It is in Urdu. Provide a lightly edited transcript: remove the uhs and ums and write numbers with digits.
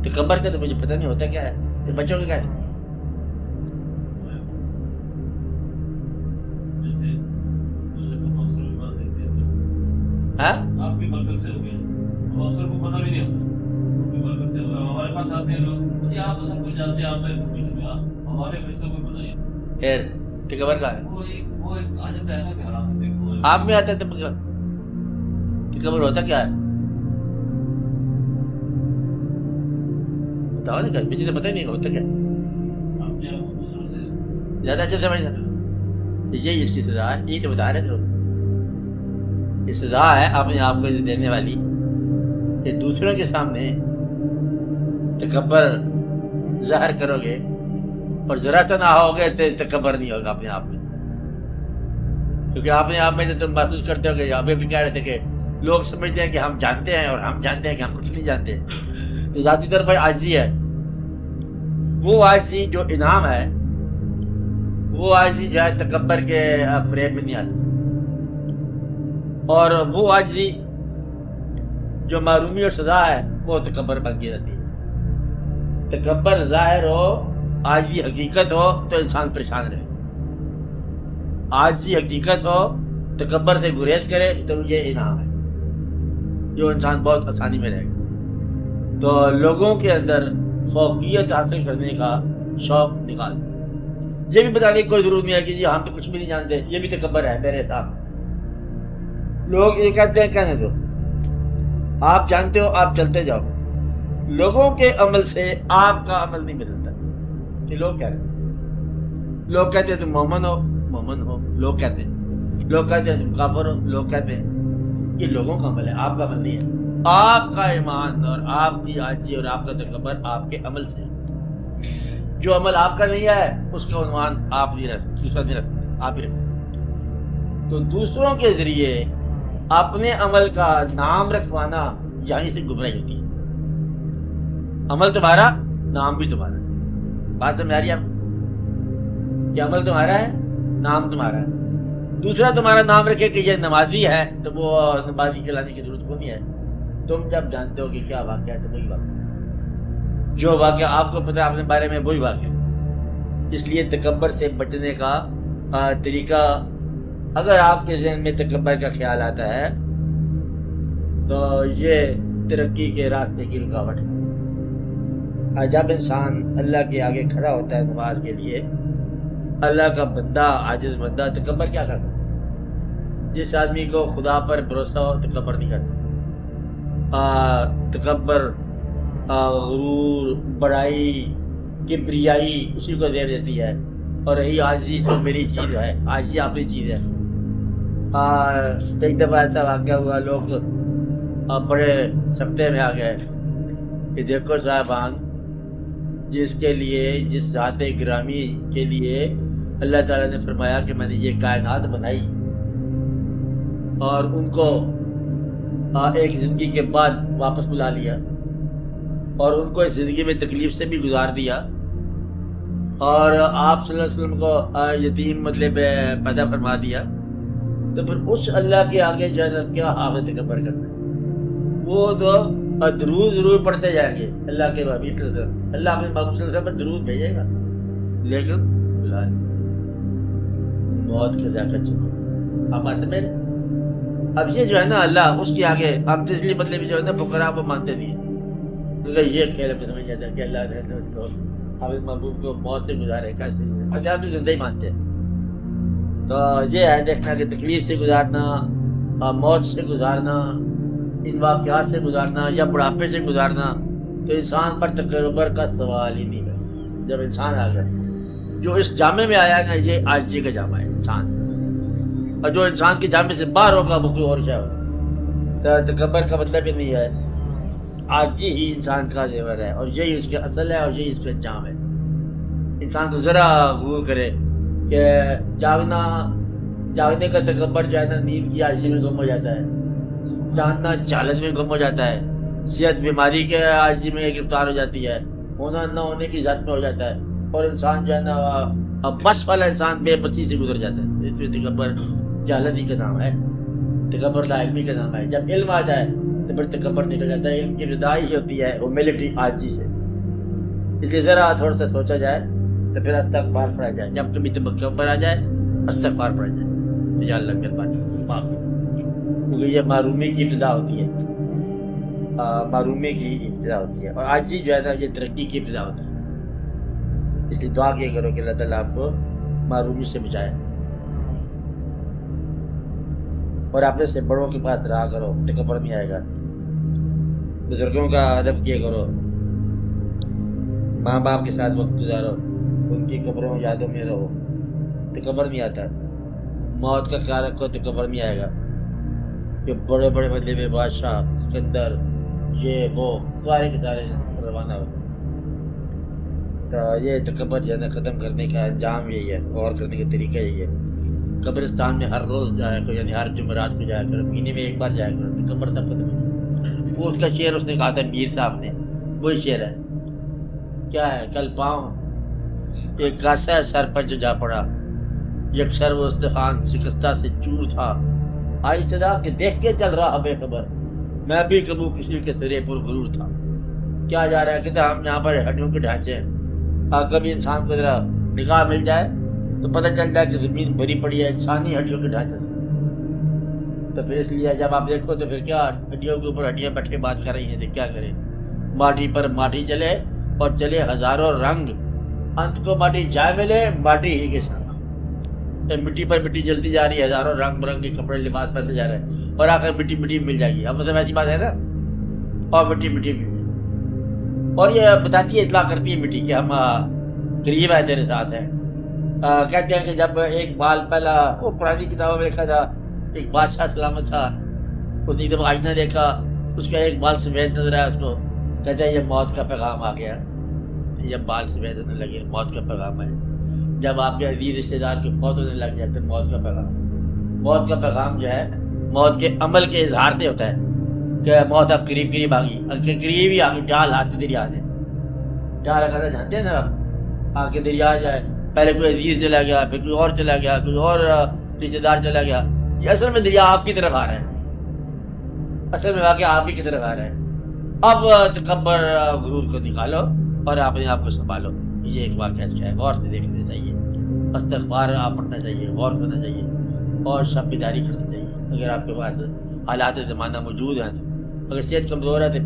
تکبر کا تو مجھے پتہ نہیں ہوتا کیا ہے، تو بچوں کے کیسے آپ کی برکت سے ہو گیا، افسر کو پتہ بھی نہیں ہوتا، آپ کی برکت سے ہو گیا۔ ہمارے پاس آتے ہیں لوگ، مجھے آپ سب کچھ جانتے ہیں، آپ میں ہمارے رشتوں کو پتہ نہیں۔ خیر تکبر کا ہے، وہ ایک آ جاتا ہے نا کہ حرام دیکھو آپ میں آتا ہے تکبر ہوتا کیا ہے؟ بتاؤ نا، مجھے تو پتہ ہی نہیں ہوتا کیا، اپنے آپ کو دوسروں سے زیادہ اچھا سمجھ جاتا، یہی اس کی سزا ہے، یہی تو بتا رہے تھے، یہ سزا ہے اپنے آپ کو دینے والی کہ دوسروں کے سامنے تکبر ظاہر کرو گے اور ذرا تو نہ ہوگے تو تکبر نہیں ہوگا اپنے آپ میں، کیونکہ اپنے آپ میں تو تم محسوس کرتے ہو کہ ابھی بھی کہہ رہے تھے کہ لوگ سمجھتے ہیں کہ ہم جانتے ہیں اور ہم جانتے ہیں کہ ہم کچھ نہیں جانتے، تو ذاتی طور پر عاجزی ہے، وہ عاجزی جو انعام ہے، وہ عاجزی جو ہے تکبر کے فریب میں نہیں آتی، اور وہ عاجزی جو معرومی اور سزا ہے وہ تکبر بن کے رہتی ہے۔ تکبر ظاہر ہو، عاجزی حقیقت ہو تو انسان پریشان رہے، عاجزی حقیقت ہو، تکبر سے گریز کرے تو یہ انعام ہے جو انسان بہت آسانی میں رہے گا۔ تو لوگوں کے اندر فوقیت حاصل کرنے کا شوق نکال، یہ بھی بتانے کی کوئی ضرورت نہیں ہے کہ جی ہم تو کچھ بھی نہیں جانتے، یہ بھی تکبر ہے میرے حساب۔ لوگ یہ کہتے ہیں کہنے دو، آپ جانتے ہو آپ چلتے جاؤ، لوگوں کے عمل سے آپ کا عمل نہیں بدلتا، یہ لوگ کہہ رہے ہیں، لوگ کہتے ہیں تم مومن ہو، مومن ہو، لوگ کہتے ہیں، لوگ کہتے ہیں تم کافر ہو، لوگ کہتے ہیں، یہ لوگوں کا عمل ہے، آپ کا عمل نہیں ہے، آپ کا ایمان اور آپ کی عاجزی اور آپ کا تکبر آپ کے عمل سے ہے، جو عمل آپ کا نہیں ہے اس کا عنوان آپ نہیں رکھتے، دوسرا نہیں رکھتے، آپ ہی رکھتے۔ تو دوسروں کے ذریعے اپنے عمل کا نام رکھوانا یہیں سے گمراہی ہوتی ہے، عمل تمہارا نام بھی تمہارا، بات سمجھ آ رہی ہے آپ کہ عمل تمہارا ہے نام تمہارا ہے، دوسرا تمہارا نام رکھے کہ یہ نمازی ہے تو وہ نمازی کہلانے کی ضرورت کو نہیں ہے، تم جب جانتے ہو کہ کیا واقعہ ہے تو وہی واقعہ، جو واقعہ آپ کو پتہ ہے اپنے بارے میں وہی واقعہ ہے۔ اس لیے تکبر سے بچنے کا طریقہ، اگر آپ کے ذہن میں تکبر کا خیال آتا ہے تو یہ ترقی کے راستے کی رکاوٹ ہے۔ جب انسان اللہ کے آگے کھڑا ہوتا ہے نماز کے لیے، اللہ کا بندہ، عاجز بندہ، تکبر کیا کرتا ہے؟ جس آدمی کو خدا پر بھروسہ ہو تکبر نہیں کرتا، تکبر، غرور، بڑائی، کبریائی اسی کو زیر دیتی ہے، اور رہی عاجزی جو میری چیز ہے، عاجزی اپنی چیز ہے۔ ایک دفعہ ایسا واقعہ ہوا، لوگ بڑے سکتے میں آ گئے کہ دیکھو صاحبان، جس کے لیے، جس ذات گرامی کے لیے اللہ تعالیٰ نے فرمایا کہ میں نے یہ کائنات بنائی اور ان کو ایک زندگی کے بعد واپس بلا لیا اور ان کو اس زندگی میں تکلیف سے بھی گزار دیا، اور آپ صلی اللہ علیہ وسلم کو یتیم مطلب پیدا فرما دیا، تو پھر اس اللہ کے آگے جو ہے کیا آپ نے تکبر کرنا ہے؟ وہ تو درود ضرور پڑھتے جائیں گے اللہ کے حبیب صلی اللہ علیہ وسلم، اللہ اپنے محبوب صلی اللہ علیہ وسلم پر درود بھیجے گا، لیکن موت کے ذائقہ چکو، آپ بات سمجھ رہے؟ اب یہ جو ہے نا اللہ اس کے آگے، اب تسلی مطلب جو ہے نا فقراء وہ مانتے نہیں ہیں، کیونکہ یہ خیال اپنے سمجھ جاتا ہے کہ اللہ نے اس کو اپنے محبوب کو موت سے گزارے، کیسے اگر آپ زندہ ہی مانتے ہیں تو یہ ہے دیکھنا کہ تکلیف سے گزارنا، موت سے گزارنا، ان واقعات سے گزارنا یا بڑھاپے سے گزارنا، تو انسان پر تکبر کا سوال ہی نہیں ہے۔ جب انسان آ گیا، جو اس جامع میں آیا ہے نا، یہ عاجزی کا جامع ہے انسان، اور جو انسان کے جامع سے باہر ہوگا وہ کوئی اور شے ہوگا۔ تکبر کا مطلب ہی نہیں ہے، عاجزی ہی انسان کا زیور ہے، اور یہی اس کے اصل ہے اور یہی اس کا انجام ہے۔ انسان کو ذرا غرور کرے کہ جاگنے کا تکبر جو ہے نا نیند کی عاجزی میں گم ہو جاتا ہے، جاننا جہالت میں گم ہو جاتا ہے، صحت بیماری کے عاجزی میں گرفتار ہو جاتی ہے، ہونا نہ ہونے کی ذات میں ہو جاتا ہے، اور انسان جو ہے نا بس والا انسان بے بسی سے گزر جاتا ہے۔ اس میں تکبر جہالت ہی کا نام ہے، تکبر لا علمی کا نام ہے۔ جب علم آ جائے تو پھر تکبر نکل جاتا ہے۔ علم کی ابتدا ہی ہوتی ہے ہیوملٹی، عاجزی سے۔ اس لیے ذرا تھوڑا سا سوچا جائے تو پھر استغفار پڑھا جائے، جب کبھی تکبر آ جائے استغفار پڑھا جائے تو یا اللہ مہربانی معاف کر، کیونکہ یہ معرومی کی ابتدا ہوتی ہے، معرومی کی ابتدا ہوتی ہے، اور عاجزی جو ہے نا یہ ترقی کی ابتدا ہوتی ہے۔ اس لیے دعا کیا کرو کہ اللہ تعالیٰ آپ کو معرومی سے بچائے، اور اپنے سے بڑوں کے پاس رہا کرو، تکبر نہیں آئے گا، بزرگوں کا ادب کیا کرو، ماں باپ کے ساتھ وقت گزارو، ان کی قبروں یادوں میں رہو، تکبر نہیں آتا، موت کا خیال رکھو، تکبر نہیں آئے گا، کہ بڑے بڑے مطلب بادشاہ سکندر یہ وہ سارے کے سارے روانہ ہو، تو یہ تکبر جو ہے نا ختم کرنے کا انجام یہی ہے، غور کرنے کا طریقہ یہی ہے۔ قبرستان میں ہر روز جایا کرو، یعنی ہر جمعرات کو جایا کرو، مہینے میں ایک بار جایا کرو، تکبر سب ختم ہو جائے۔ وہ اس کا شعر اس نے کہا تھا میر صاحب نے، وہی شعر ہے، کیا ہے، کل پاؤں ایک کاسا ہے سر پر جو جا پڑا، یک سر و استخوان شکستہ سے چور تھا، آئی صدا کہ دیکھ کے چل رہا بے خبر، میں بھی کبو کسی کے سرے پر غرور تھا۔ کیا جا رہا ہے، کہتے ہم یہاں پر ہڈیوں کے ڈھانچے ہیں، کبھی انسان کو ذرا نگاہ مل جائے تو پتہ چلتا ہے کہ زمین بھری پڑی ہے انسانی ہڈیوں کے ڈھانچے سے۔ تو پھر اس لیے جب آپ دیکھو تو پھر کیا ہڈیوں کے اوپر ہڈیاں بیٹھ کے بات کر رہی ہیں، تو کیا کریں، ماٹی پر ماٹی چلے اور چلے ہزاروں رنگ، انت کو ماٹی جائے ملے ماٹی ہی کے ساتھ، مٹی پر مٹی جلتی جا رہی ہے، ہزاروں رنگ برنگ کے کپڑے لباس پہنتے جا رہے ہیں، اور آخر مٹی مٹی مل جائے گی، اب مطلب ایسی بات ہے نا، اور مٹی مٹی بھی، اور یہ بتاتی ہے، اطلاع کرتی ہے مٹی کہ ہم قریب ہے تیرے ساتھ ہیں۔ کہتے ہیں کہ جب ایک بال پہلا، وہ پرانی کتابوں میں لکھا تھا، ایک بادشاہ سلامت تھا، اس نے ایک دم آئینہ دیکھا، اس کا ایک بال سفید نظر آیا، اس کو کہتے ہیں یہ موت کا پیغام آ گیا، جب بال سفید ہونے لگے موت کا پیغام ہے، جب آپ کے عزیز رشتے دار کے فوت ہونے لگ جاتے ہیں موت کا پیغام، موت کا پیغام جو ہے موت کے عمل کے اظہار سے ہوتا ہے کہ موت اب قریب قریب آ گئی، قریب ہی آ گئی، ڈال ہاتھ دریا دے، ڈال اگر جانتے ہیں نا آ کے دریا جائے، پہلے کوئی عزیز چلا گیا، پھر کوئی اور چلا گیا، کوئی اور رشتے دار چلا گیا، یہ اصل میں دریا آپ کی طرف آ رہا ہے، اصل میں واقعہ آپ ہی کی طرف آ رہا ہے۔ اب تکبر غرور کو نکالو اور اپنے آپ کو سنبھالو، یہ ایک واقعہ اس کا ہے، غور سے دیکھنا چاہیے، استغفار آپ پڑھنا چاہیے، غور کرنا چاہیے، اور شب بیداری کرنا چاہیے۔ اگر آپ کے پاس حالات زمانہ موجود ہیں تو، اگر صحت کمزور ہے تو